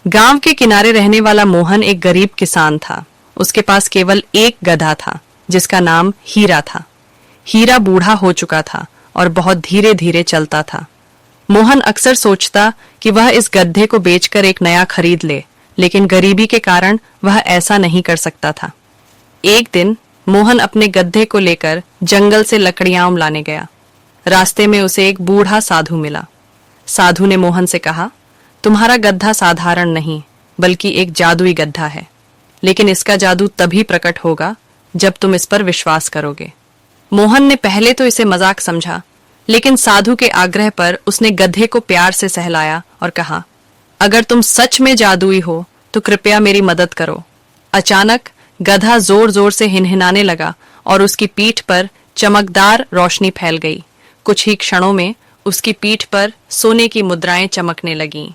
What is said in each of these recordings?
गांव के किनारे रहने वाला मोहन एक गरीब किसान था। उसके पास केवल एक गधा था जिसका नाम हीरा था। हीरा बूढ़ा हो चुका था और बहुत धीरे धीरे चलता था। मोहन अक्सर सोचता कि वह इस गधे को बेचकर एक नया खरीद ले, लेकिन गरीबी के कारण वह ऐसा नहीं कर सकता था। एक दिन मोहन अपने गधे को लेकर जंगल से लकड़ियां लाने गया। रास्ते में उसे एक बूढ़ा साधु मिला। साधु ने मोहन से कहा, तुम्हारा गधा साधारण नहीं बल्कि एक जादुई गधा है, लेकिन इसका जादू तभी प्रकट होगा जब तुम इस पर विश्वास करोगे। मोहन ने पहले तो इसे मजाक समझा, लेकिन साधु के आग्रह पर उसने गधे को प्यार से सहलाया और कहा, अगर तुम सच में जादुई हो तो कृपया मेरी मदद करो। अचानक गधा जोर जोर से हिनहिनाने लगा और उसकी पीठ पर चमकदार रोशनी फैल गई। कुछ ही क्षणों में उसकी पीठ पर सोने की मुद्राएं चमकने लगीं।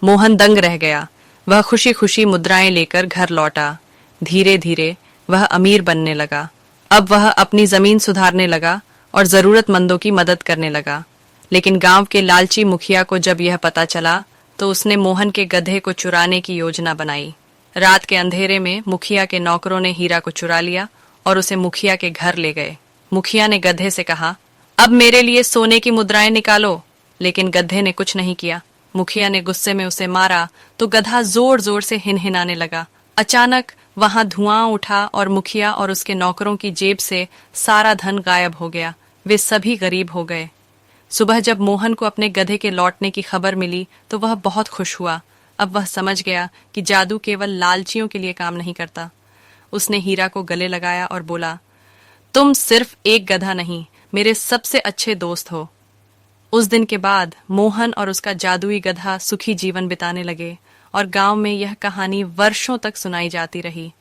मोहन दंग रह गया। वह खुशी खुशी मुद्राएं लेकर घर लौटा। धीरे धीरे वह अमीर बनने लगा। अब वह अपनी जमीन सुधारने लगा और जरूरतमंदों की मदद करने लगा। लेकिन गांव के लालची मुखिया को जब यह पता चला तो उसने मोहन के गधे को चुराने की योजना बनाई। रात के अंधेरे में मुखिया के नौकरों ने हीरा को चुरा लिया और उसे मुखिया के घर ले गए। मुखिया ने गधे से कहा, अब मेरे लिए सोने की मुद्राएं निकालो, लेकिन गधे ने कुछ नहीं किया। मुखिया ने गुस्से में उसे मारा तो गधा जोर जोर से हिनहिनाने लगा। अचानक वहां धुआं उठा और मुखिया और उसके नौकरों की जेब से सारा धन गायब हो गया। वे सभी गरीब हो गए। सुबह जब मोहन को अपने गधे के लौटने की खबर मिली तो वह बहुत खुश हुआ। अब वह समझ गया कि जादू केवल लालचियों के लिए काम नहीं करता। उसने हीरा को गले लगाया और बोला, तुम सिर्फ एक गधा नहीं, मेरे सबसे अच्छे दोस्त हो। उस दिन के बाद मोहन और उसका जादुई गधा सुखी जीवन बिताने लगे और गांव में यह कहानी वर्षों तक सुनाई जाती रही।